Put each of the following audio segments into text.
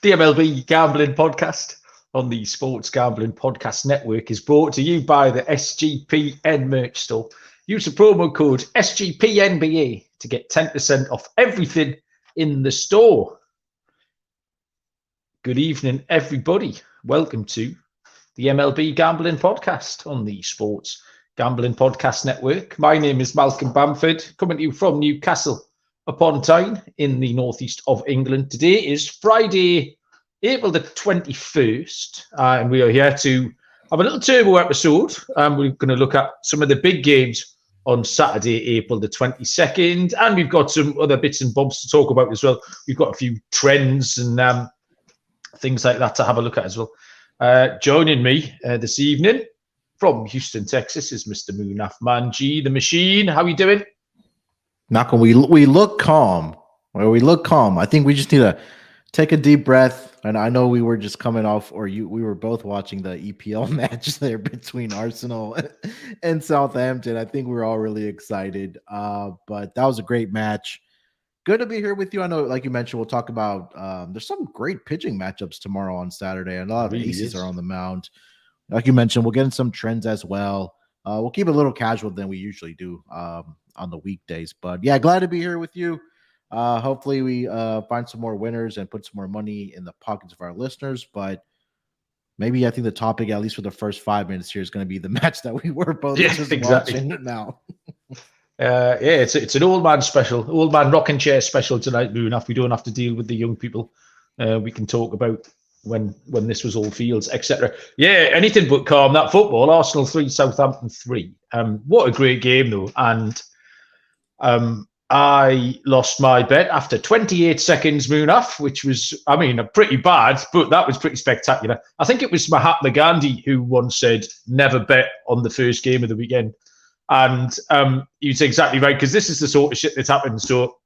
The MLB Gambling Podcast on the Sports Gambling Podcast Network is brought to you by the SGPN merch store. Use the promo code SGPNBA to get 10% off everything in the store. Good evening, everybody. Welcome to the MLB Gambling Podcast on the Sports Gambling Podcast Network. My name is Malcolm Bamford, coming to you from Newcastle upon Tyne in the northeast of England. Today is Friday, April the 21st, and we are here to have a little turbo episode. We're going to look at some of the big games on Saturday, April the 22nd, and we've got some other bits and bobs to talk about as well. We've got a few trends and things like that to have a look at as well. Joining me this evening from Houston, Texas, is Mr. Munaf Manji, the machine. How are you doing? Malcolm, we look calm. We look calm. I think we just need to take a deep breath. And I know we were just coming off, we were both watching the EPL match there between Arsenal and Southampton. I think we were all really excited. But that was a great match. Good to be here with you. I know, like you mentioned, we'll talk about there's some great pitching matchups tomorrow on Saturday, and a lot of aces are on the mound. Like you mentioned, we'll get in some trends as well. We'll keep it a little casual than we usually do on the weekdays. But yeah, glad to be here with you. Hopefully we find some more winners and put some more money in the pockets of our listeners. But maybe I think the topic, at least for the first 5 minutes here, is going to be the match that we were both watching now. It's an old man special, old man rocking chair special tonight, Munaf. We don't have to deal with the young people. We can talk about when this was all fields, etc. Yeah, anything but calm. That football, Arsenal 3, Southampton 3. What a great game, though. And I lost my bet after 28 seconds, Munaf, which was, pretty bad, but that was pretty spectacular. I think it was Mahatma Gandhi who once said, never bet on the first game of the weekend. And he was exactly right, because this is the sort of shit that's happened. So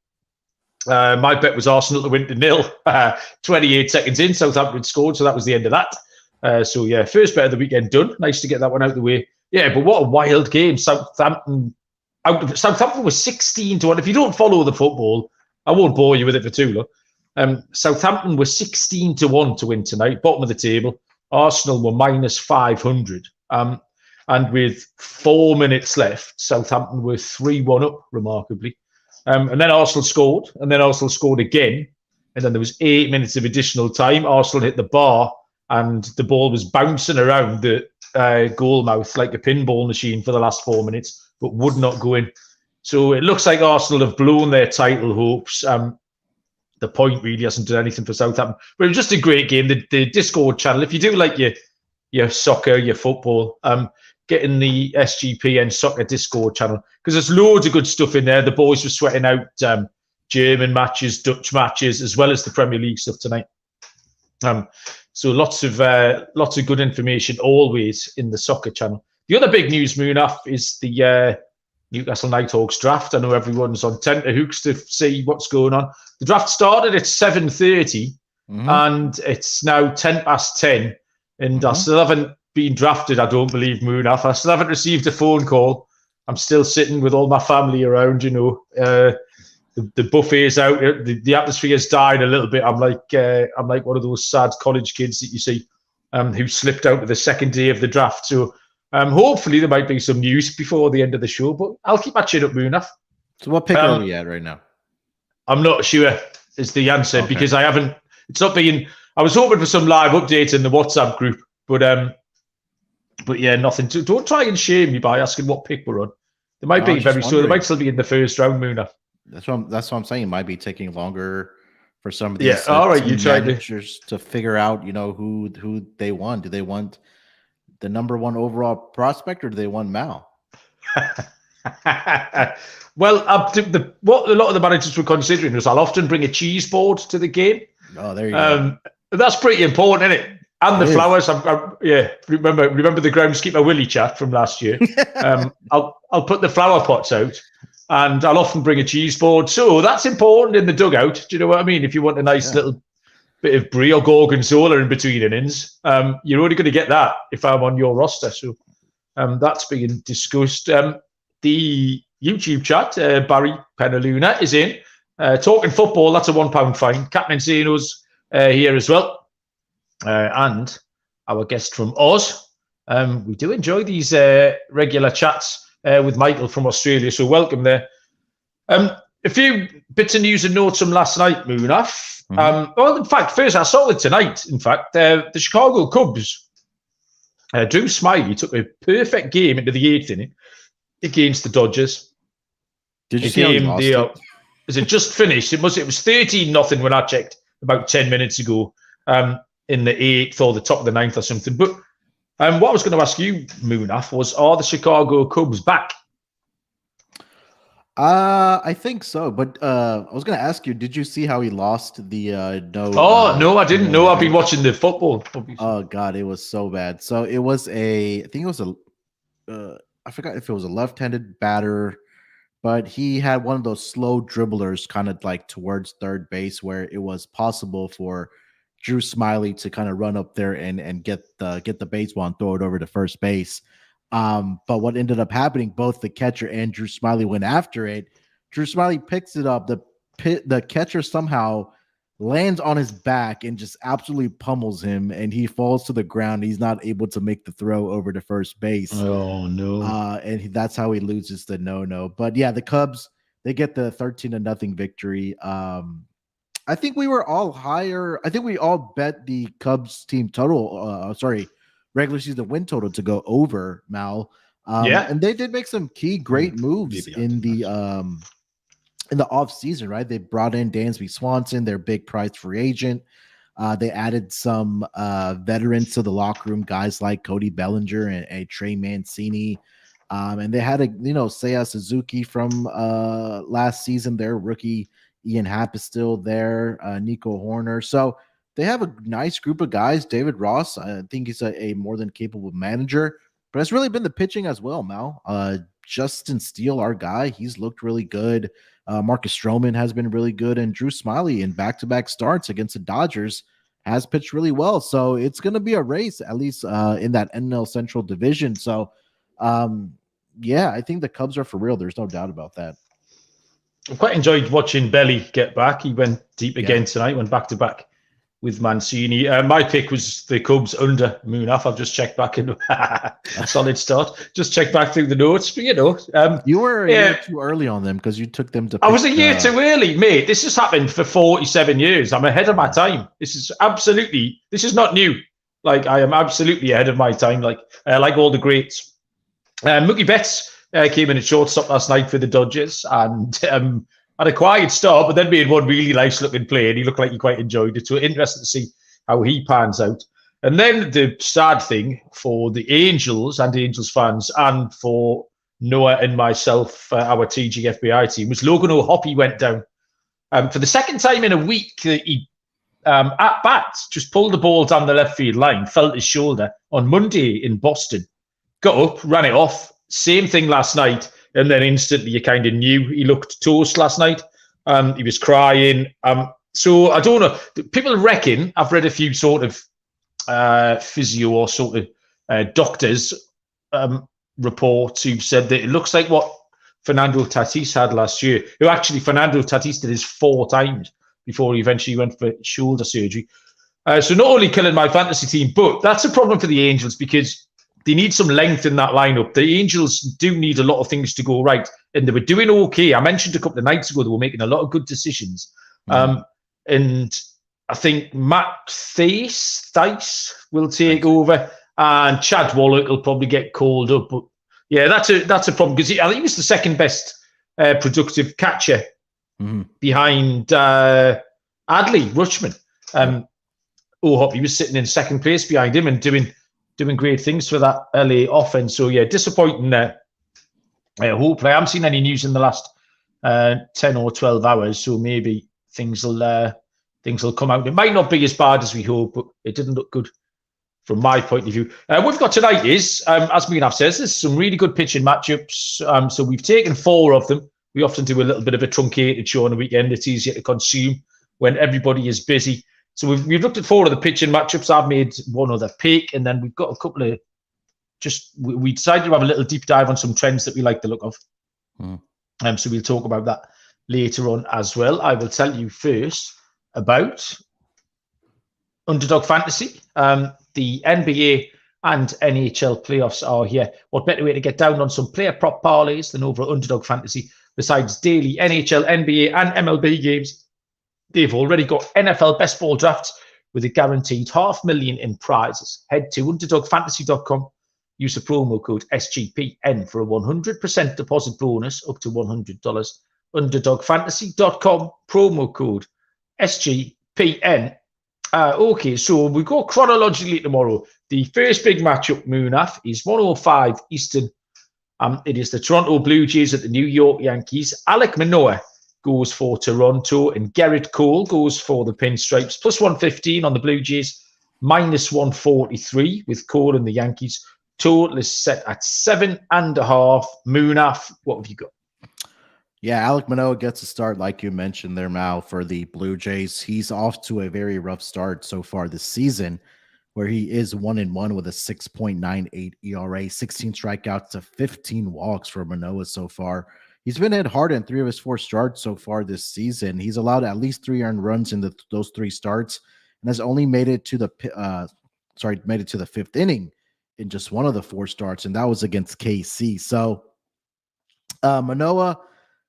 my bet was Arsenal to win to 0. 28 seconds in, Southampton scored, so that was the end of that. First bet of the weekend done. Nice to get that one out of the way. Yeah, but what a wild game. Southampton was 16-1. If you don't follow the football, I won't bore you with it for too long. Southampton was 16-1 to win tonight, bottom of the table. Arsenal were minus 500. And with 4 minutes left, Southampton were 3-1 up, remarkably. And then Arsenal scored, and then Arsenal scored again. And then there was 8 minutes of additional time. Arsenal hit the bar, and the ball was bouncing around the goal mouth like a pinball machine for the last 4 minutes, but would not go in. So it looks like Arsenal have blown their title hopes. The point really hasn't done anything for Southampton. But it was just a great game. The Discord channel, if you do like your soccer, your football, get in the SGPN soccer Discord channel, because there's loads of good stuff in there. The boys were sweating out German matches, Dutch matches, as well as the Premier League stuff tonight. So lots of good information always in the soccer channel. The other big news, Munaf, is the Newcastle Nighthawks draft. I know everyone's on tenterhooks to see what's going on. The draft started at 7:30, and it's now 10:10, and I still haven't been drafted, I don't believe, Munaf. I still haven't received a phone call. I'm still sitting with all my family around, the buffet's out, the atmosphere's died a little bit. I'm like one of those sad college kids that you see who slipped out of the second day of the draft. So hopefully there might be some news before the end of the show, but I'll keep my chin up, Munaf. So what pick are we at right now? I'm not sure is the answer, okay, because I was hoping for some live updates in the WhatsApp group, but yeah, nothing. Don't try and shame me by asking what pick we're on. They might be very soon. They might still be in the first round, Munaf. That's what I'm saying. It might be taking longer for some of these you tried to figure out, who they want. Do they want the number one overall prospect, or do they want Mal? Well, what a lot of the managers were considering was I'll often bring a cheese board to the game. Oh, there you go. That's pretty important, isn't it? And the flowers. Remember the groundskeeper Willie chat from last year. I'll put the flower pots out, and I'll often bring a cheese board. So that's important in the dugout. Do you know what I mean? If you want a nice little bit of brie or gorgonzola in between innings, you're only going to get that if I'm on your roster. So that's being discussed. The YouTube chat, Barry Penaluna is in. Talking football, that's a £1 fine. Captain Zeno's here as well, and our guest from Oz. We do enjoy these regular chats with Michael from Australia, so welcome there. A few bits of news and notes from last night, Munaf. Well, in fact, first I saw it tonight. In fact, the Chicago Cubs, Drew Smyly took a perfect game into the 8th inning against the Dodgers. Did you see how he lost it? As it just finished, it was 13-0 when I checked about 10 minutes ago, in the 8th or the top of the 9th or something. But what I was going to ask you, Munaf, was, are the Chicago Cubs back? I think so, but I was going to ask you, did you see how he lost the no? No, I didn't know. I've been watching the football. Obviously. Oh God, it was so bad. So it was I think it was I forgot if it was a left-handed batter, but he had one of those slow dribblers kind of like towards third base where it was possible for Drew Smyly to kind of run up there and get the baseball and throw it over to first base. But what ended up happening, both the catcher and Drew Smyly went after it. Drew Smyly picks it up. The catcher somehow lands on his back and just absolutely pummels him, and he falls to the ground. He's not able to make the throw over to first base. Oh no! And that's how he loses the no. But yeah, the Cubs, they get the 13-0 victory. I think we were all higher. I think we all bet the Cubs team total. Regular season win total to go over, Mal. And they did make some key great moves in the off season, right? They brought in Dansby Swanson, their big price free agent. They added some veterans to the locker room, guys like Cody Bellinger and Trey Mancini. And they had Seiya Suzuki from last season. Their rookie Ian Happ is still there. Nico Horner. So they have a nice group of guys. David Ross, I think he's a more than capable manager, but it's really been the pitching as well, Mal. Justin Steele, our guy, he's looked really good. Marcus Stroman has been really good, and Drew Smyly in back-to-back starts against the Dodgers has pitched really well. So it's going to be a race, at least in that NL Central division. So, I think the Cubs are for real. There's no doubt about that. I quite enjoyed watching Belly get back. He went deep again tonight, went back-to-back with Mancini. My pick was the Cubs under Munaf. I've just checked back in. Solid start. Just checked back through the notes. But, you were a year too early on them because you took them to pick, I was a year too early, mate. This has happened for 47 years. I'm ahead of my time. This is not new. Like, I am absolutely ahead of my time, like all the greats. Mookie Betts came in at shortstop last night for the Dodgers and had a quiet start, but then made one really nice looking play, and he looked like he quite enjoyed it. So interesting to see how he pans out. And then the sad thing for the Angels and Angels fans, and for Noah and myself, our TGFBI team, was Logan O'Hoppe went down. For the second time in a week, he at bat just pulled the ball down the left field line, felt his shoulder on Monday in Boston, got up, ran it off. Same thing last night. And then instantly you kind of knew he looked toast last night. He was crying. So I don't know. People reckon, I've read a few sort of physio or sort of doctors reports who've said that it looks like what Fernando Tatis had last year, who actually Fernando Tatis did his 4 times before he eventually went for shoulder surgery. So not only killing my fantasy team, but that's a problem for the Angels because they need some length in that lineup. The Angels do need a lot of things to go right, and they were doing okay. I mentioned a couple of nights ago they were making a lot of good decisions. And I think Matt Thaiss will take over, and Chad Wallach will probably get called up. But yeah, that's a problem because I think he was the second best productive catcher behind Adley Rutschman. O'Hoppe was sitting in second place behind him and doing great things for that LA offense. So yeah, disappointing there. Hopefully, I haven't seen any news in the last 10 or 12 hours, so maybe things will come out. It might not be as bad as we hope, but it didn't look good from my point of view. What we've got tonight is, as Munaf says, there's some really good pitching matchups. So we've taken 4 of them. We often do a little bit of a truncated show on the weekend. It's easier to consume when everybody is busy. So we've looked at 4 of the pitching matchups. I've made one other pick, and then we've got a couple of we decided to have a little deep dive on some trends that we like the look of. So we'll talk about that later on as well. I will tell you first about Underdog Fantasy. The NBA and NHL playoffs are here. What better way to get down on some player prop parlays than over Underdog Fantasy? Besides daily NHL, NBA, and MLB games, they've already got NFL best ball drafts with a guaranteed $500,000 in prizes. Head to underdogfantasy.com. Use the promo code SGPN for a 100% deposit bonus up to $100. Underdogfantasy.com, promo code SGPN. Okay, so we go chronologically tomorrow. The first big matchup, Munaf, is 1:05 Eastern. It is the Toronto Blue Jays at the New York Yankees. Alek Manoah goes for Toronto, and Gerrit Cole goes for the Pinstripes. Plus 115 on the Blue Jays, minus 143 with Cole and the Yankees. Total is set at 7.5. Munaf, what have you got? Yeah, Alek Manoah gets a start, like you mentioned there, Mal, for the Blue Jays. He's off to a very rough start so far this season, where he is 1-1 with a 6.98 ERA, 16 strikeouts to 15 walks for Manoah so far. He's been hit hard in 3 of his 4 starts so far this season. He's allowed at least 3 earned runs in those 3 starts, and has only made it to the 5th inning in just 1 of the 4 starts, and that was against KC. So Manoah,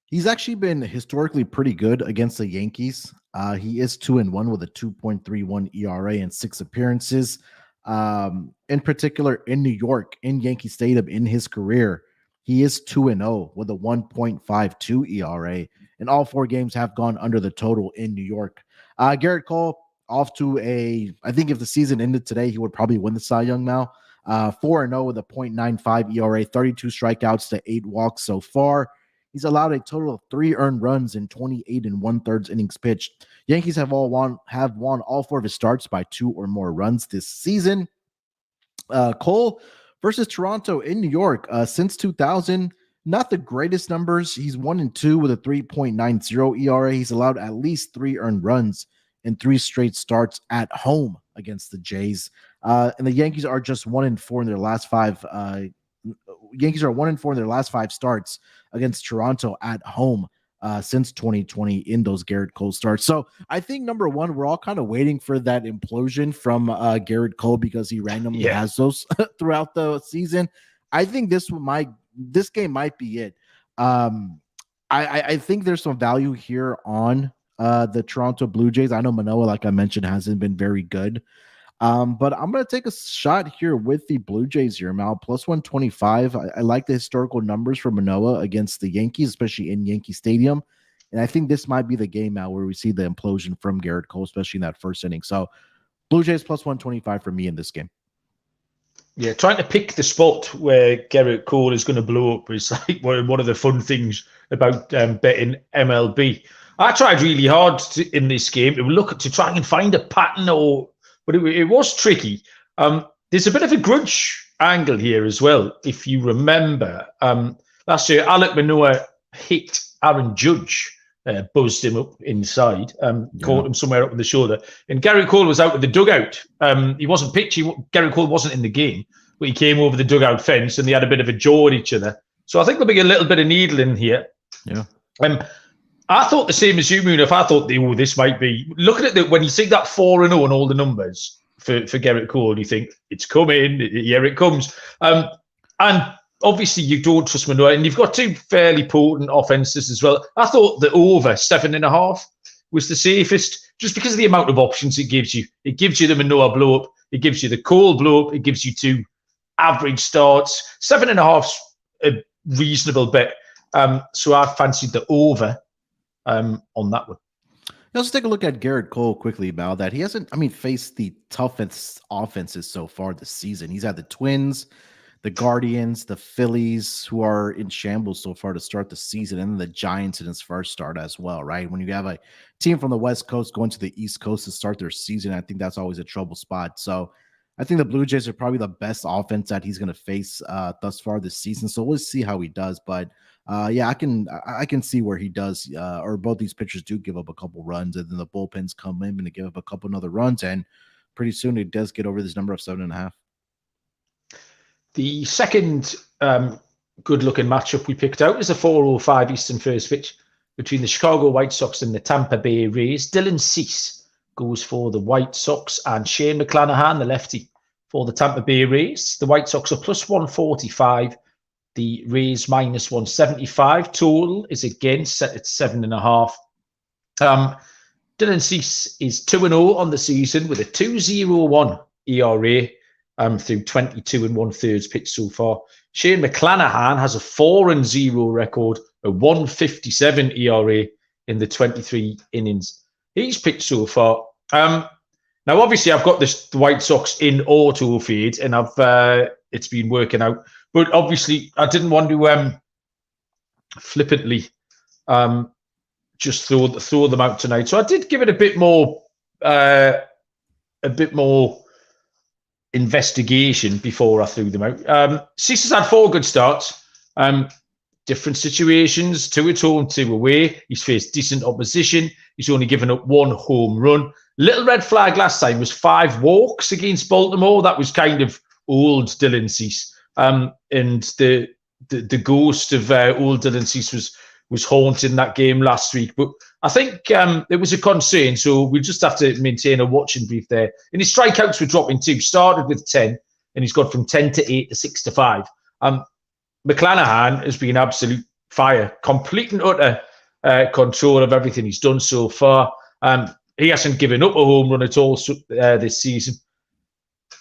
he's actually been historically pretty good against the Yankees. He is 2-1 with a 2.31 ERA in 6 appearances. In particular, in New York, in Yankee Stadium, in his career, he is 2-0 with a 1.52 ERA. And all 4 games have gone under the total in New York. Gerrit Cole, off to I think if the season ended today, he would probably win the Cy Young now. 4-0 with a 0.95 ERA, 32 strikeouts to 8 walks so far. He's allowed a total of 3 earned runs in 28 1/3 innings pitched. Yankees have won all 4 of his starts by 2 or more runs this season. Cole versus Toronto in New York since 2000, not the greatest numbers. He's 1-2 with a 3.90 ERA. He's allowed at least 3 earned runs in 3 straight starts at home against the Jays. And the Yankees are just 1-4 in their last 5. Yankees are 1-4 in their last 5 starts against Toronto at home since 2020 in those Gerrit Cole starts. So I think number one, we're all kind of waiting for that implosion from Gerrit Cole because he randomly has those throughout the season. I think this game might be it. I think there's some value here on the Toronto Blue Jays. I know Manoah, like I mentioned, hasn't been very good. But I'm going to take a shot here with the Blue Jays here, Mal. Plus 125. I like the historical numbers for Manoah against the Yankees, especially in Yankee Stadium. And I think this might be the game now where we see the implosion from Gerrit Cole, especially in that first inning. So Blue Jays plus 125 for me in this game. Yeah, trying to pick the spot where Gerrit Cole is going to blow up is like one of the fun things about betting MLB. I tried really hard in this game to try and find a pattern, but it was tricky. There's a bit of a grudge angle here as well. If you remember, last year, Alek Manoah hit Aaron Judge, buzzed him up inside, caught him somewhere up in the shoulder. And Gerrit Cole was out of the dugout. He wasn't pitching. Gerrit Cole wasn't in the game, but he came over the dugout fence and they had a bit of a jaw at each other. So I think there'll be a little bit of needling here. Yeah. I thought the same as you, Munaf. I thought, this might be... Looking at when you see that 4-0 and all the numbers for Gerrit Cole, you think, it's coming, here it comes. And obviously you don't trust Manoah, and you've got 2 fairly potent offenses as well. I thought the over 7.5 was the safest, just because of the amount of options it gives you. It gives you the Manoah blow-up, it gives you the Cole blow-up, it gives you 2 average starts. 7.5's a reasonable bet. So I fancied the over on that one. Let's take a look at Gerrit Cole quickly about that. He hasn't, faced the toughest offenses so far this season. He's had the Twins, the Guardians, the Phillies, who are in shambles so far to start the season, and then the Giants in his first start as well, right? When you have a team from the West Coast going to the East Coast to start their season, I think that's always a trouble spot. So I think the Blue Jays are probably the best offense that he's going to face thus far this season. So we'll see how he does. But I can see where he does, or both these pitchers do give up a couple runs, and then the bullpens come in and they give up a couple other runs, and pretty soon it does get over this number of 7.5. The second good-looking matchup we picked out is a 4:05 Eastern first pitch between the Chicago White Sox and the Tampa Bay Rays. Dylan Cease goes for the White Sox, and Shane McClanahan, the lefty, for the Tampa Bay Rays. The White Sox are plus 145. The Rays minus 175. Total is again set at 7.5. Dylan Cease is 2-0 on the season with a 2.01 ERA through 22 1/3 pitched so far. Shane McClanahan has a 4-0 record, a 1.57 ERA in the 23 innings he's pitched so far. Now, obviously, I've got the White Sox in auto feed, and it's been working out. But obviously, I didn't want to flippantly just throw them out tonight. So I did give it a bit more investigation before I threw them out. Cease has had 4 good starts. Different situations, 2 at home, 2 away. He's faced decent opposition. He's only given up 1 home run. Little red flag last time was 5 walks against Baltimore. That was kind of old Dylan Cease. And the ghost of old Dylan Cease was haunting that game last week. But I think it was a concern, so we'll just have to maintain a watching brief there. And his strikeouts were dropping too. Started with 10, and he's got from 10 to 8 to 6 to 5. McClanahan has been absolute fire, complete and utter control of everything he's done so far. He hasn't given up a home run at all this season.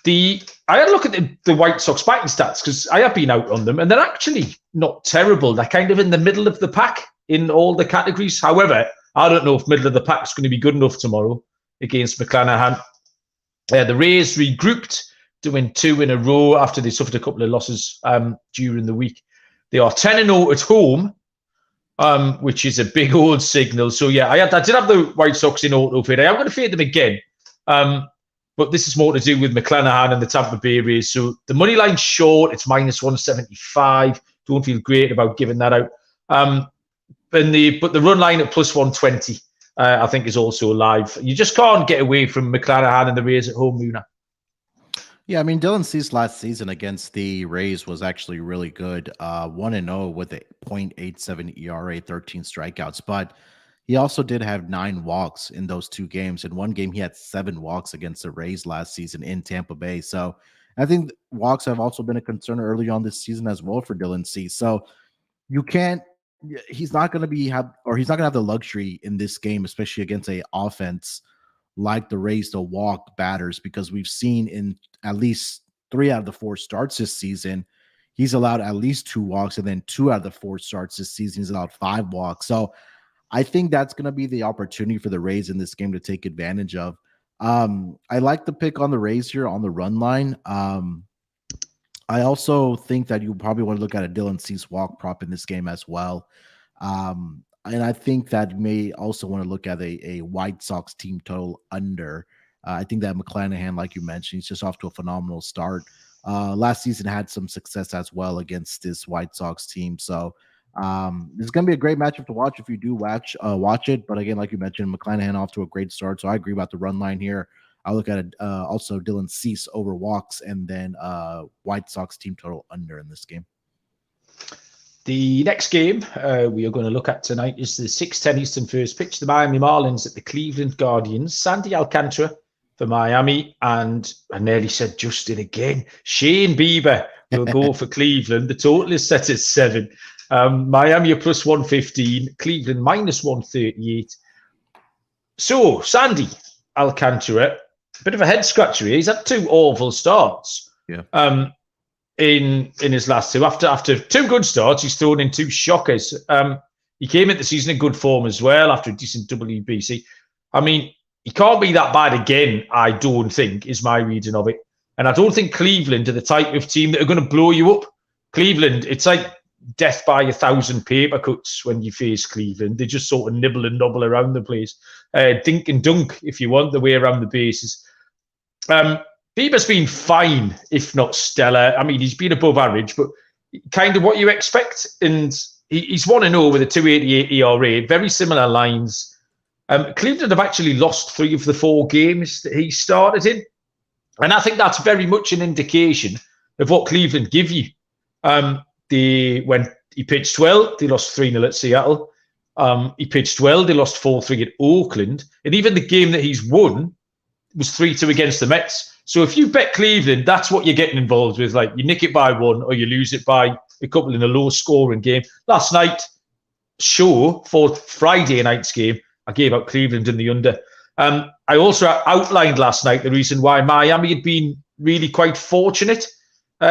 I had a look at the White Sox batting stats because I have been out on them, and they're actually not terrible. They're kind of in the middle of the pack in all the categories. However, I don't know if middle of the pack is going to be good enough tomorrow against McClanahan. The Rays regrouped to win 2 in a row after they suffered a couple of losses during the week. They are 10-0 at home, which is a big old signal. So, yeah, I did have the White Sox in auto fade. I am going to fade them again. But this is more to do with McClanahan and the Tampa Bay Rays. So the money line's short. It's minus 175. Don't feel great about giving that out. But the run line at plus 120, I think, is also live. You just can't get away from McClanahan and the Rays at home, Munaf. Yeah, I mean, Dylan Cease last season against the Rays was actually really good. 1-0 with a 0.87 ERA, 13 strikeouts. But he also did have 9 walks in those 2 games. In one game, he had 7 walks against the Rays last season in Tampa Bay. So I think walks have also been a concern early on this season as well for Dylan Cease. So he's not going to have the luxury in this game, especially against a offense like the Rays, to walk batters, because we've seen in at least 3 out of the 4 starts this season, he's allowed at least 2 walks, and then 2 out of the 4 starts this season, he's allowed 5 walks. So I think that's going to be the opportunity for the Rays in this game to take advantage of. I like the pick on the Rays here on the run line. I also think that you probably want to look at a Dylan Cease walk prop in this game as well. And I think that you may also want to look at a White Sox team total under. I think that McClanahan, like you mentioned, he's just off to a phenomenal start. Last season had some success as well against this White Sox team. So it's going to be a great matchup to watch if you do watch it. But again, like you mentioned, McClanahan off to a great start. So I agree about the run line here. I'll look at also Dylan Cease over walks, and then White Sox team total under in this game. The next game we are going to look at tonight is the 6:10 Eastern first pitch. The Miami Marlins at the Cleveland Guardians. Sandy Alcantara for Miami, and I nearly said Justin again. Shane Bieber will go for Cleveland. The total is set at 7. Miami are plus 115. Cleveland minus 138. So, Sandy Alcantara, a bit of a head scratcher here. He's had 2 awful starts. Yeah. In his last 2. After 2 good starts, he's thrown in 2 shockers. He came into the season in good form as well after a decent WBC. I mean, he can't be that bad again, I don't think, is my reading of it. And I don't think Cleveland are the type of team that are going to blow you up. Cleveland, it's like death by 1,000 paper cuts when you face Cleveland. They just sort of nibble and nobble around the place. Dink and dunk, if you want, the way around the bases. Bieber's been fine, if not stellar. I mean, he's been above average, but kind of what you expect. And he's 1-0 with a 2.88 ERA, very similar lines. Cleveland have actually lost 3 of the 4 games that he started in. And I think that's very much an indication of what Cleveland give you. When he pitched well, they lost 3-0 at Seattle. He pitched well. They lost 4-3 at Oakland. And even the game that he's won was 3-2 against the Mets. So if you bet Cleveland, that's what you're getting involved with. Like, you nick it by one or you lose it by a couple in a low-scoring game. Last night, for Friday night's game, I gave out Cleveland in the under. I also outlined last night the reason why Miami had been really quite fortunate.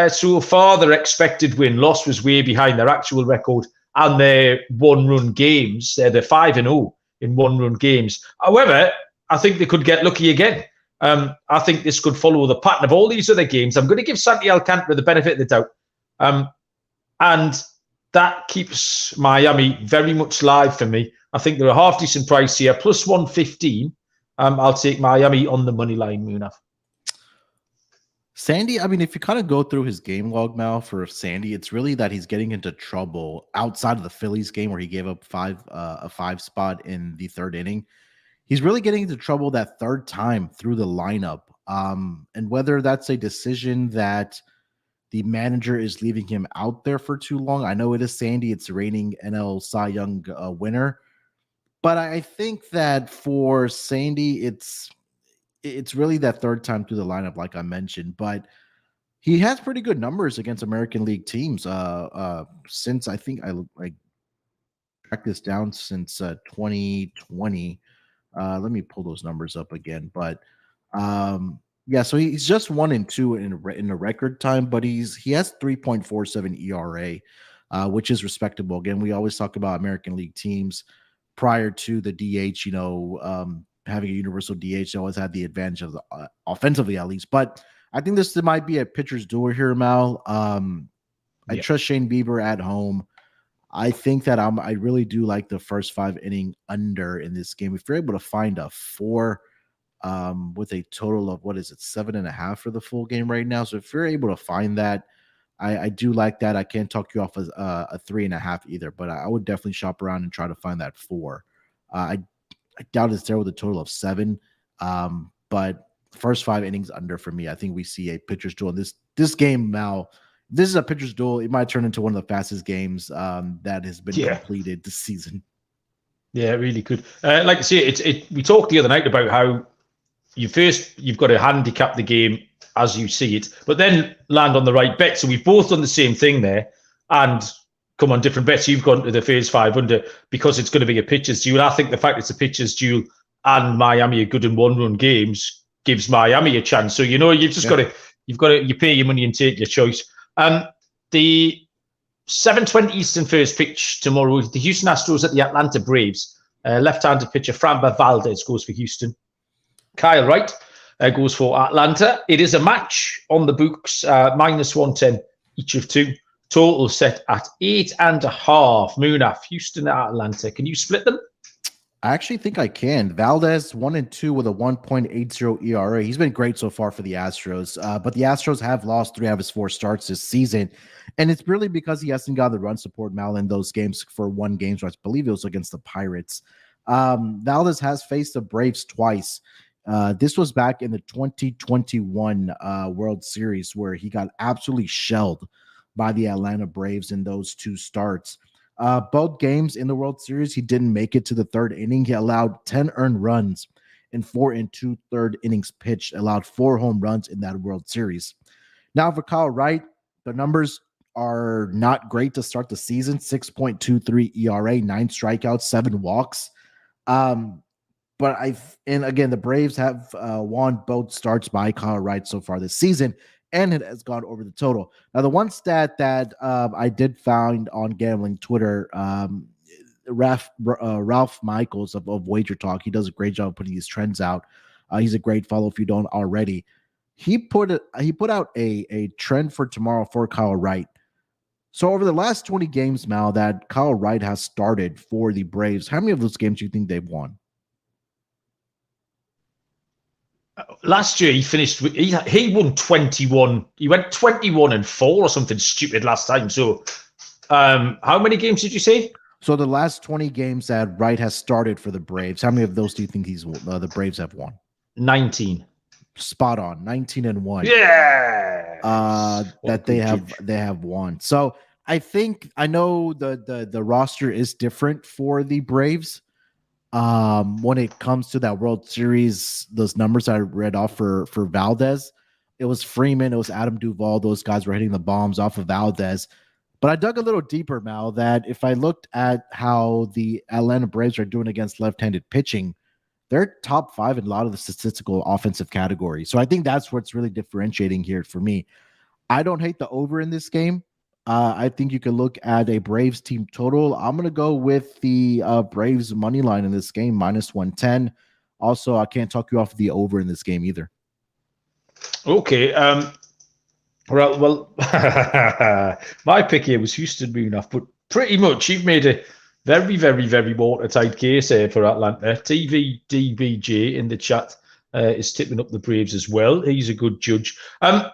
So far, their expected win-loss was way behind their actual record and their one-run games. They're 5-0 in one-run games. However, I think they could get lucky again. I think this could follow the pattern of all these other games. I'm going to give Santi Alcantara the benefit of the doubt. And that keeps Miami very much live for me. I think they're a half-decent price here, plus 115. I'll take Miami on the money line, Munaf. Sandy, I mean, if you kind of go through his game log now for Sandy, it's really that he's getting into trouble outside of the Phillies game where he gave up a 5 spot in the 3rd inning. He's really getting into trouble that 3rd time through the lineup. And whether that's a decision that the manager is leaving him out there for too long. I know it is Sandy. It's the reigning NL Cy Young winner. But I think that for Sandy, it's really that 3rd time through the lineup, like I mentioned. But he has pretty good numbers against American League teams. Since I think I tracked this down since 2020. Let me pull those numbers up again. But yeah, so he's just 1-2 in a record time, but he has 3.47 ERA, which is respectable. Again, we always talk about American League teams prior to the DH, having a universal DH. They always had the advantage of the offensively at least. But I think this might be a pitcher's duel here, Mal. I trust Shane Bieber at home. I think that I really do like the first 5 inning under in this game. If you're able to find a 4 with a total of 7.5 for the full game right now. So if you're able to find that, I do like that. I can't talk you off as a 3.5 either, but I would definitely shop around and try to find that 4. I doubt it's there with a total of 7, but first 5 innings under for me. I think we see a pitcher's duel. This game now. This is a pitcher's duel. It might turn into one of the fastest games that has been completed this season. Yeah, it really could. Like I say, we talked the other night about how you've got to handicap the game as you see it, but then land on the right bet. So we've both done the same thing there and come on different bets. You've gone to the first 5 under because it's going to be a pitcher's duel. I think the fact it's a pitcher's duel and Miami are good in one-run games gives Miami a chance. So you've just got to you pay your money and take your choice. The 7:20 Eastern first pitch tomorrow. The Houston Astros at the Atlanta Braves. Left-handed pitcher Framber Valdez goes for Houston. Kyle Wright goes for Atlanta. It is a match on the books, minus 110 each of 2. Total set at 8.5. Munaf, Houston at Atlanta. Can you split them? I actually think I can. Valdez 1-2 with a 1.80 ERA. He's been great so far for the Astros, but the Astros have lost 3 out of his 4 starts this season, and it's really because he hasn't got the run support, Mal, in those games for 1 game. So I believe it was against the Pirates. Valdez has faced the Braves twice. This was back in the 2021 World Series where he got absolutely shelled by the Atlanta Braves in those 2 starts. Both games in the World Series, he didn't make it to the 3rd inning. He allowed 10 earned runs in 4 2/3 innings pitched, allowed 4 home runs in that World Series. Now for Kyle Wright, the numbers are not great to start the season. 6.23 ERA, 9 strikeouts, 7 walks. But again, the Braves have won both starts by Kyle Wright so far this season, and it has gone over the total. Now, the one stat that I did find on gambling Twitter, Ralph Michaels of Wager Talk, he does a great job of putting these trends out. He's a great follow if you don't already. He put out a trend for tomorrow for Kyle Wright. So over the last 20 games, Mal, that Kyle Wright has started for the Braves, how many of those games do you think they've won? Last year, he won 21. He went 21-4 or something stupid last time. So how many games did you say? So the last 20 games that Wright has started for the Braves, how many of those do you think the Braves have won? 19. Spot on, 19-1. Yeah. That they have won. So I think I know the roster is different for the Braves. When it comes to that World Series, those numbers I read off for Valdez, it was Freeman, it was Adam Duvall. Those guys were hitting the bombs off of Valdez. But I dug a little deeper, Mal, that if I looked at how the Atlanta Braves are doing against left-handed pitching, they're top 5 in a lot of the statistical offensive categories. So I think that's what's really differentiating here for me. I don't hate the over in this game. I think you could look at a Braves team total. I'm going to go with the Braves money line in this game, -110. Also, I can't talk you off the over in this game either. Okay. Well, my pick here was Houston Munaf, but pretty much you've made a very, very, very watertight case here for Atlanta. TVDBJ in the chat is tipping up the Braves as well. He's a good judge. I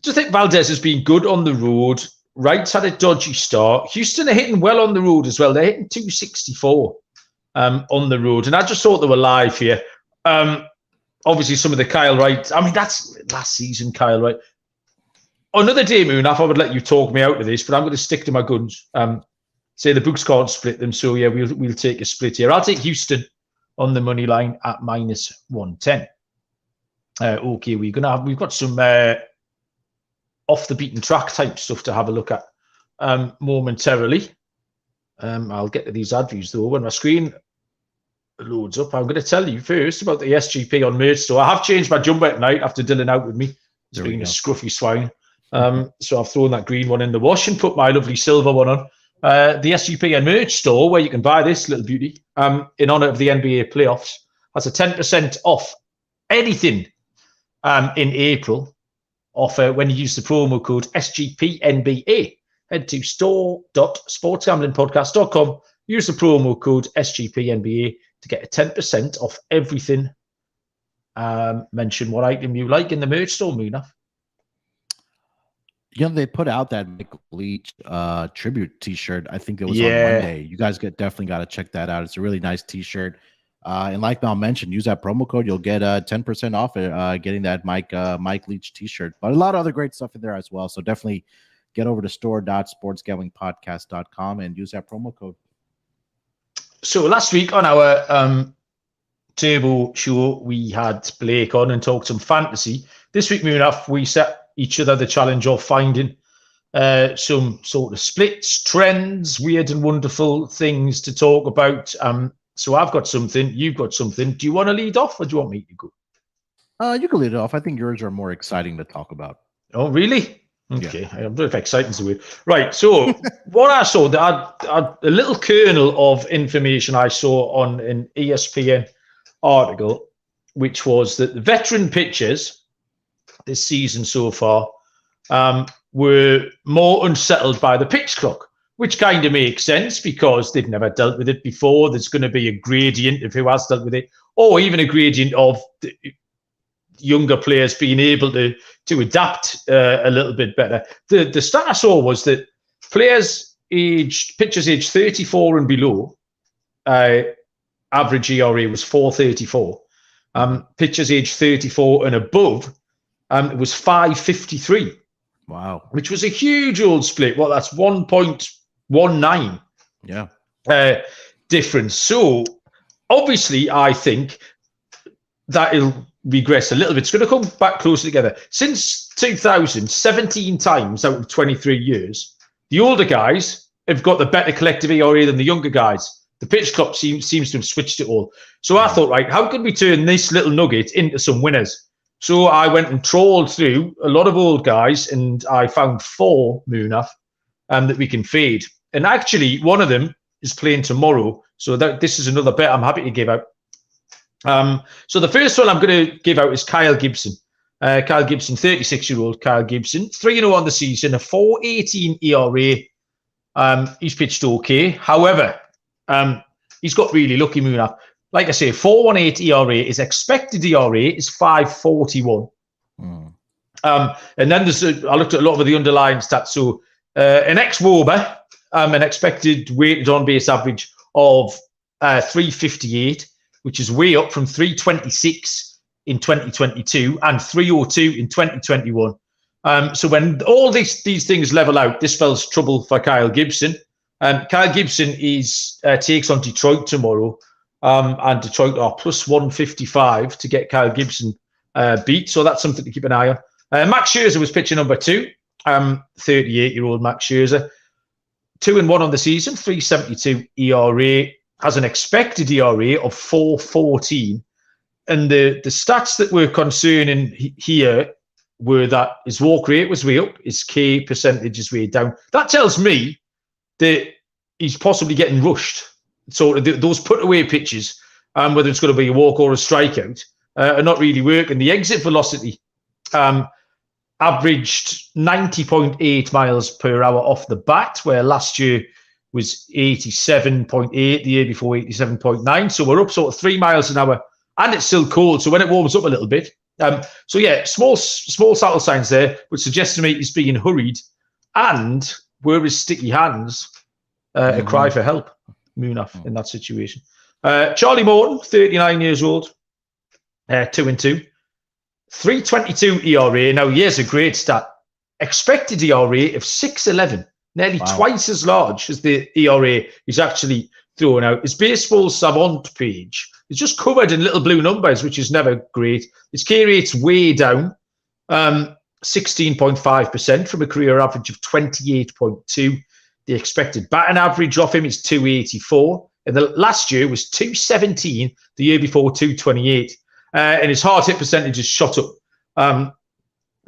just think Valdez has been good on the road. Wright's had a dodgy start. Houston are hitting well on the road as well. They're hitting 264 on the road. And I just thought they were live here. Obviously, some of the Kyle Wright. I mean, that's last season, Kyle Wright. Another day, Munaf, I would let you talk me out of this, but I'm going to stick to my guns. Say the books can't split them. So, yeah, we'll take a split here. I'll take Houston on the money line at -110. Okay, we've got some off the beaten track type stuff to have a look at momentarily. I'll get to these ad views though when my screen loads up. I'm going to tell you first about the SGP on merch store. I have changed my jumper tonight after Dylan out with me. It's been a scruffy swine. So I've thrown that green one in the wash and put my lovely silver one on. The SGPN merch store, where you can buy this little beauty in honor of the NBA playoffs, has a 10% off anything in April. Offer when you use the promo code SGPNBA. Head to store.sportsgamblingpodcast.com. Use the promo code SGPNBA to get a 10% off everything. Mention what item you like in the merch store, Munaf. You know, they put out that Mike Leach tribute T-shirt. I think it was on Monday. You guys definitely got to check that out. It's a really nice T-shirt. And like Mal mentioned, use that promo code. You'll get 10% off getting that Mike Leach T-shirt. But a lot of other great stuff in there as well. So definitely get over to store.sportsgamblingpodcast.com and use that promo code. So last week on our table show, we had Blake on and talked some fantasy. This week, Munaf, we set each other the challenge of finding some sort of splits, trends, weird and wonderful things to talk about. So I've got something, you've got something. Do you want to lead off or do you want me to go? You can lead it off. I think yours are more exciting to talk about. Oh, really? Okay. Yeah. I don't know if exciting's the word. Right. So what I saw, a little kernel of information I saw on an ESPN article, which was that the veteran pitchers this season so far were more unsettled by the pitch clock. Which kind of makes sense because they've never dealt with it before. There's going to be a gradient of who has dealt with it, or even a gradient of younger players being able to adapt a little bit better. The stat I saw was that pitchers aged 34 and below, average ERA was 4.34. Pitchers aged 34 and above, it was 5.53. Wow. Which was a huge old split. Well, that's 1.19 difference. So obviously I think that it'll regress a little bit. It's going to come back closer together. Since 2000, 17 times out of 23 years, the older guys have got the better collective ERA than the younger guys. The pitch clock seems to have switched it all. So I thought, right, how can we turn this little nugget into some winners? So I went and trawled through a lot of old guys, and I found 4, Munaf, that we can fade. And actually, one of them is playing tomorrow. So this is another bet I'm happy to give out. So the first one I'm going to give out is Kyle Gibson. Kyle Gibson, 36-year-old Kyle Gibson, 3-0 on the season, a 4.18 ERA. He's pitched okay. However, he's got really lucky, Munaf. Like I say, 4.18 ERA. His expected ERA is 5.41. And then I looked at a lot of the underlying stats. So an ex-Wober, an expected weighted on-base average of 3.58, which is way up from 3.26 in 2022 and 3.02 in 2021. So when all these things level out, this spells trouble for Kyle Gibson. Kyle Gibson takes on Detroit tomorrow, and Detroit are plus 155 to get Kyle Gibson beat. So that's something to keep an eye on. Max Scherzer was pitcher number 2. 38-year-old Max Scherzer, 2-1 on the season, 3.72 ERA, has an expected ERA of 4.14. And the stats that were concerning here were that his walk rate was way up, his K percentage is way down. That tells me that he's possibly getting rushed. So those put-away pitches, whether it's going to be a walk or a strikeout, are not really working. The exit velocity averaged 90.8 miles per hour off the bat, where last year was 87.8, the year before 87.9. So we're up sort of 3 miles an hour, and it's still cold. So when it warms up a little bit, so yeah, small subtle signs there, which suggests to me he's being hurried, and were his sticky hands a cry for help, Munaf, in that situation. Charlie Morton, 39 years old, 2-2. 3.22 ERA. Now, here's a great stat. Expected ERA of 6.11, nearly twice as large as the ERA he's actually thrown out. His baseball savant page is just covered in little blue numbers, which is never great. His K rate's way down, 16.5% from a career average of 28.2. The expected batting average off him is 284. And the last year was 217, the year before 228. And his hard hit percentage has shot up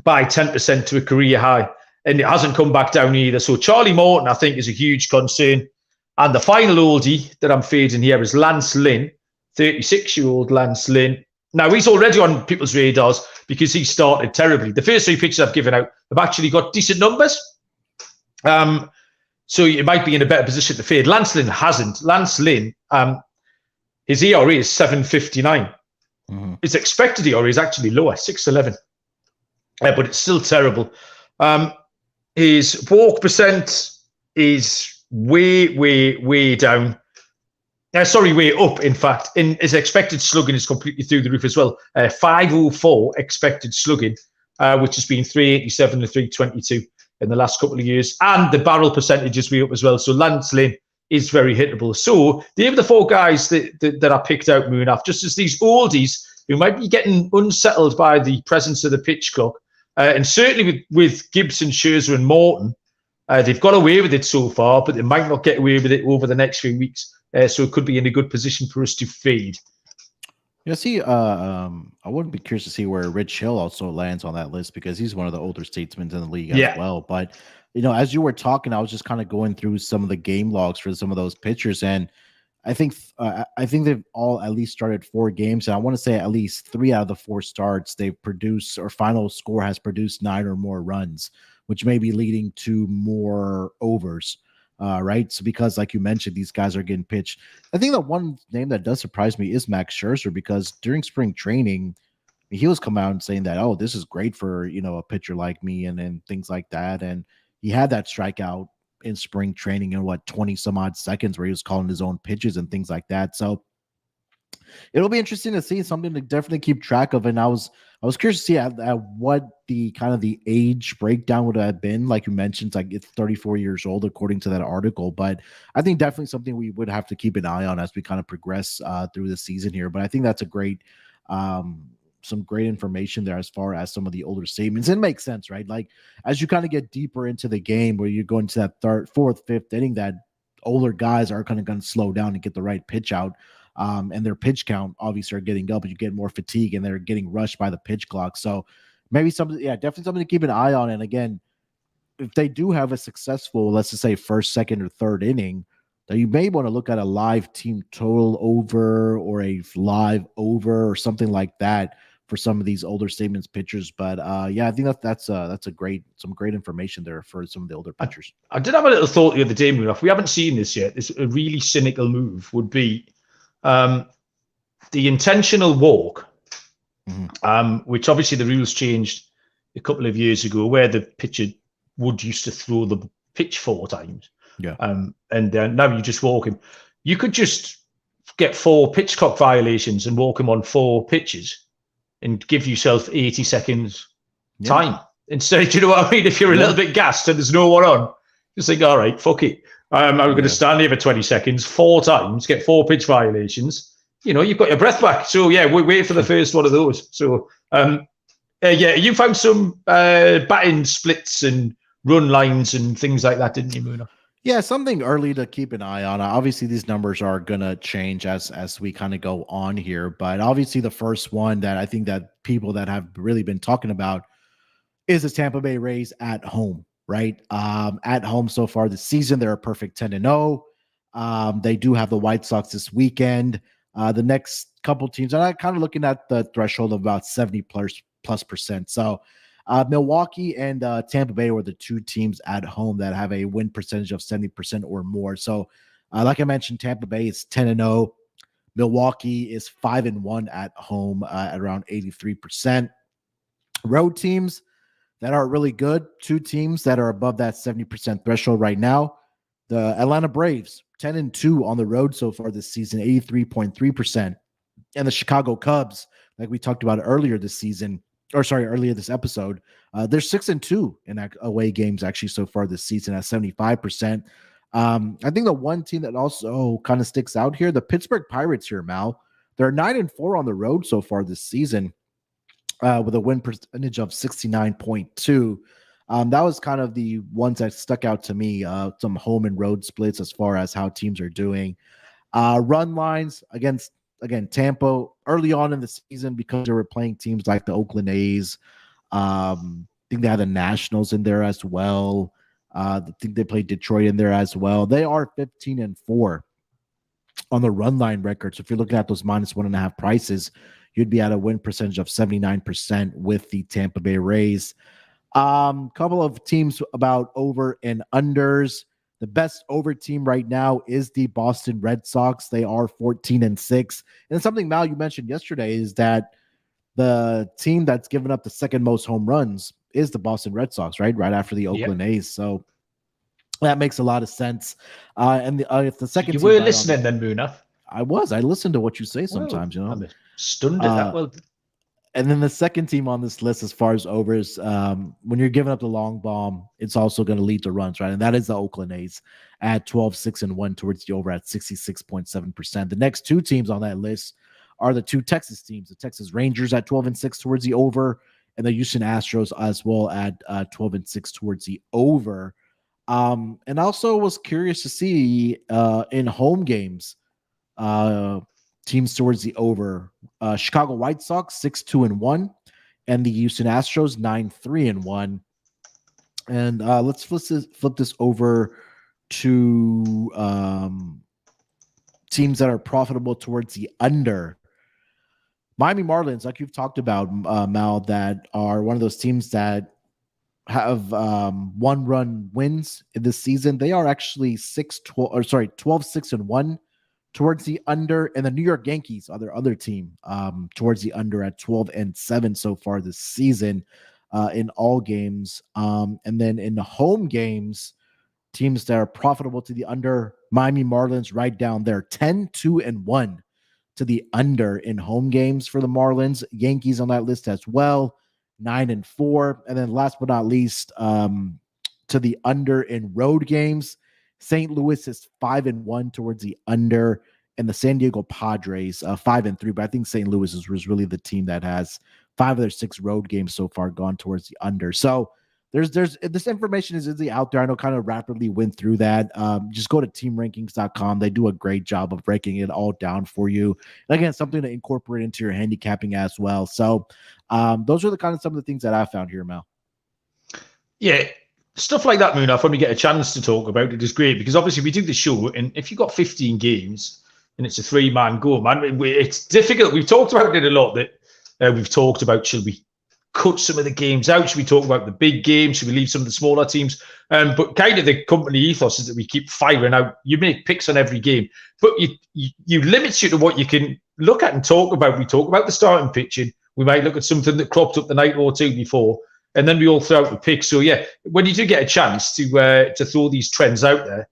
by 10% to a career high, and it hasn't come back down either. So Charlie Morton, I think, is a huge concern. And the final oldie that I'm fading here is Lance Lynn, 36-year-old Lance Lynn. Now, he's already on people's radars because he started terribly. The first 3 pitches I've given out have actually got decent numbers. So you might be in a better position to fade. Lance Lynn hasn't. Lance Lynn, his ERA is 7.59. His expected ERA is actually lower, 6.11, but it's still terrible. His walk percent is way down. Way up, in fact. In his expected slugging is completely through the roof as well. 5.04 expected slugging, which has been 3.87 and 3.22 in the last couple of years. And the barrel percentage is way up as well. So Lance Lynn is very hittable. So they are the 4 guys that I picked out, Munaf, just as these oldies who might be getting unsettled by the presence of the pitch clock. And certainly with Gibson, Scherzer and Morton, they've got away with it so far, but they might not get away with it over the next few weeks. So it could be in a good position for us to fade. Yeah, see, I wouldn't be curious to see where Rich Hill also lands on that list, because he's one of the older statesmen in the league as well. But as you were talking, I was just kind of going through some of the game logs for some of those pitchers, and I think they've all at least started 4 games, and I want to say at least 3 out of the 4 starts they've produced, or final score has produced 9 or more runs, which may be leading to more overs, right? So because, like you mentioned, these guys are getting pitched. I think that one name that does surprise me is Max Scherzer, because during spring training, he was coming out and saying that, oh, this is great for a pitcher like me, and things like that, and he had that strikeout in spring training in 20 some odd seconds where he was calling his own pitches and things like that. So it'll be interesting to see, something to definitely keep track of. And I was curious to see at what the kind of the age breakdown would have been. Like you mentioned, it's 34 years old according to that article, but I think definitely something we would have to keep an eye on as we kind of progress through the season here. But I think that's a great some great information there as far as some of the older statements. It makes sense, right? Like as you kind of get deeper into the game, where you go into that 3rd, 4th, 5th inning, that older guys are kind of going to slow down and get the right pitch out. And their pitch count obviously are getting up, but you get more fatigue and they're getting rushed by the pitch clock. So maybe definitely something to keep an eye on. And again, if they do have a successful, let's just say 1st, 2nd, or 3rd inning, that you may want to look at a live team total over or a live over or something like that for some of these older statements pitchers. But I think that's some great information there for some of the older pitchers. I did have a little thought the other day, Munaf. We haven't seen this yet. This a really cynical move would be the intentional walk, which obviously the rules changed a couple of years ago, where the pitcher would used to throw the pitch 4 times. Yeah. And now you just walk him. You could just get 4 pitch clock violations and walk him on 4 pitches and give yourself 80 seconds time. instead, do you know what I mean? If you're a little bit gassed and there's no one on, just think, all right, fuck it. I'm going to stand here for 20 seconds, 4 times, get 4 pitch violations. You've got your breath back. So, we wait for the first one of those. So, you found some batting splits and run lines and things like that, didn't you, Munaf? Yeah, something early to keep an eye on. Obviously, these numbers are going to change as we kind of go on here. But obviously, the first one that I think that people that have really been talking about is the Tampa Bay Rays at home, right? At home so far this season, they're a perfect 10-0. They do have the White Sox this weekend. The next couple teams, and I'm kind of looking at the threshold of about 70 plus percent. So Milwaukee and Tampa Bay were the 2 teams at home that have a win percentage of 70% or more. So like I mentioned, Tampa Bay is 10-0. Milwaukee is 5-1 at home at around 83%. Road teams that are really good, 2 teams that are above that 70% threshold right now. The Atlanta Braves, 10-2 on the road so far this season, 83.3%. And the Chicago Cubs, like we talked about earlier this episode, they're 6-2 in away games actually so far this season at 75%. I think the one team that also kind of sticks out here, the Pittsburgh Pirates here, Mal, they're 9-4 on the road so far this season with a win percentage of 69.2. That was kind of the ones that stuck out to me, some home and road splits as far as how teams are doing. Run lines against, again, Tampa early on in the season because they were playing teams like the Oakland A's. I think they had the Nationals in there as well. I think they played Detroit in there as well. They are 15-4 on the run line record. So if you're looking at those -1.5 prices, you'd be at a win percentage of 79% with the Tampa Bay Rays. Couple of teams about over and unders. The best over team right now is the Boston Red Sox. They are 14-6. And something, Mal, you mentioned yesterday is that the team that's given up the second most home runs is the Boston Red Sox, right? Right after the Oakland A's. So that makes a lot of sense. And if the second you were listening then, Munaf. I was. I listen to what you say sometimes, you know. I'm stunned at that. Well, and then the second team on this list, as far as overs, when you're giving up the long bomb, it's also going to lead to runs, right? And that is the Oakland A's at 12-6-1 towards the over at 66.7%. The next 2 teams on that list are the 2 Texas teams, the Texas Rangers at 12-6 towards the over, and the Houston Astros as well at 12-6 towards the over. And also was curious to see in home games, teams towards the over. Chicago White Sox 6-2-1, and the Houston Astros 9-3-1. And let's flip this over to teams that are profitable towards the under. Miami Marlins, like you've talked about, Mal, that are one of those teams that have 1-run wins in this season. They are actually 12-6-1 towards the under, and the New York Yankees are their other team towards the under at 12-7 so far this season in all games. And then in the home games, teams that are profitable to the under, Miami Marlins right down there, 10-2-1 to the under in home games for the Marlins. Yankees on that list as well, 9-4. And then last but not least, to the under in road games, St. Louis is 5-1 towards the under, and the San Diego Padres 5-3. But I think St. Louis was really the team that has 5 of their 6 road games so far gone towards the under. So there's this information is out there. I know kind of rapidly went through that. Just go to teamrankings.com. They do a great job of breaking it all down for you. And again, something to incorporate into your handicapping as well. So those are some of the things that I found here, Mel. Yeah. Stuff like that, Munaf, when we get a chance to talk about it is great, because obviously we do the show, and if you've got 15 games and it's a 3-man go, man, it's difficult. We've talked about it a lot, that we've talked about, should we cut some of the games out? Should we talk about the big games? Should we leave some of the smaller teams? But kind of the company ethos is that we keep firing out. You make picks on every game, but you limit you to what you can look at and talk about. We talk about the starting pitching. We might look at something that cropped up the night or 2 before, and then we all throw out the picks. So yeah, when you do get a chance to throw these trends out there,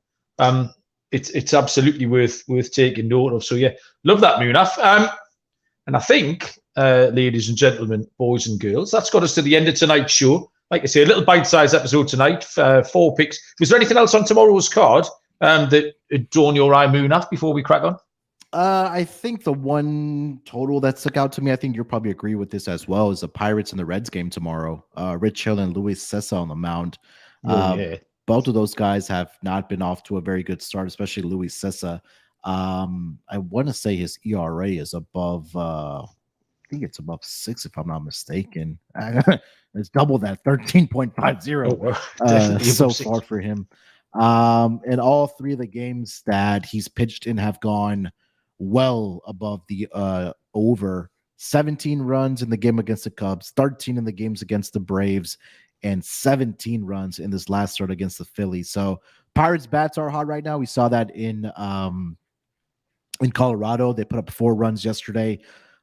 it's absolutely worth taking note of. So yeah, love that, Munaf. And I think, ladies and gentlemen, boys and girls, that's got us to the end of tonight's show. like I say, a little bite-sized episode tonight. 4 picks. Was there anything else on tomorrow's card that had drawn your eye, Munaf, before we crack on? I think the one total that stuck out to me, I think you'll probably agree with this as well, is the Pirates and the Reds game tomorrow. Rich Hill and Luis Cessa on the mound. Both of those guys have not been off to a very good start, especially Luis Cessa. I want to say his ERA is above, I think it's above 6, if I'm not mistaken. It's double that, 13.50 so far for him. And all 3 of the games that he's pitched in have gone well above the over. 17 runs in the game against the Cubs, 13 in the games against the Braves, and 17 runs in this last start against the Phillies. So Pirates bats are hot right now. We saw that in Colorado. They put up 4 runs yesterday.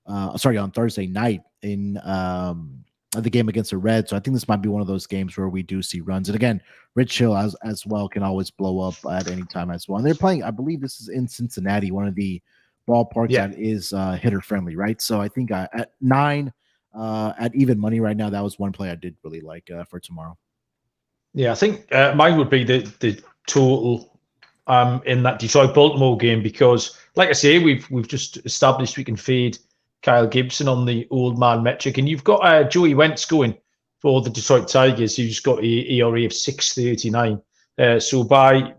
On Thursday night in the game against the Reds. So I think this might be one of those games where we do see runs. And again, Rich Hill as well can always blow up at any time as well. And they're playing, I believe this is in Cincinnati, one of the ballparks that is hitter friendly, right? So I think at 9 at even money right now, that was one play I did really like for tomorrow. Yeah, I think mine would be the total in that Detroit-Baltimore game, because, like I say, we've just established we can fade Kyle Gibson on the old man metric, and you've got Joey Wentz going for the Detroit Tigers, who's got an ERA of 6.39. So by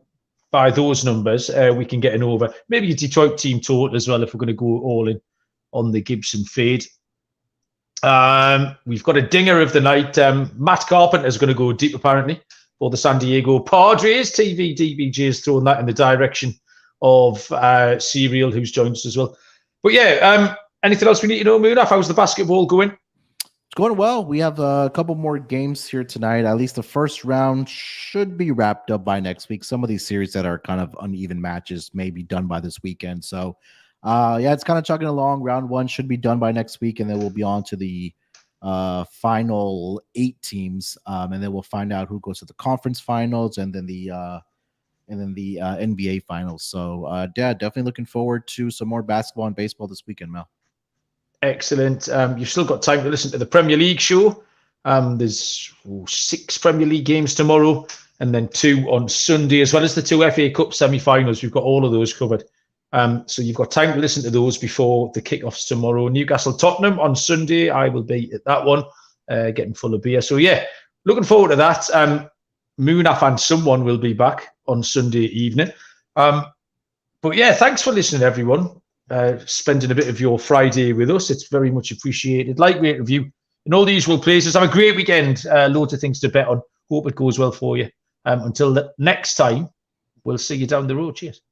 those numbers, we can get an over. Maybe a Detroit team total as well if we're going to go all in on the Gibson fade. We've got a dinger of the night. Matt Carpenter's going to go deep, apparently, for the San Diego Padres. TV DBJ is throwing that in the direction of Serial, who's joined us as well. But yeah, anything else we need to know, Munaf? How's the basketball going? It's going well. We have a couple more games here tonight. At least the first round should be wrapped up by next week. Some of these series that are kind of uneven matches may be done by this weekend. So, it's kind of chugging along. Round 1 should be done by next week, and then we'll be on to the final 8 teams, and then we'll find out who goes to the conference finals and then the NBA finals. So, definitely looking forward to some more basketball and baseball this weekend, Mel. Excellent. You've still got time to listen to the Premier League show. There's 6 Premier League games tomorrow, and then 2 on Sunday, as well as the 2 FA Cup semi-finals. We've got all of those covered. So you've got time to listen to those before the kickoffs tomorrow. Newcastle-Tottenham on Sunday. I will be at that one, getting full of beer. So yeah, looking forward to that. Munaf and someone will be back on Sunday evening. But yeah, thanks for listening, everyone. Spending a bit of your Friday with us. It's very much appreciated. Like, rate, review in all the usual places. Have a great weekend. Loads of things to bet on. Hope it goes well for you. Until the next time, we'll see you down the road. Cheers.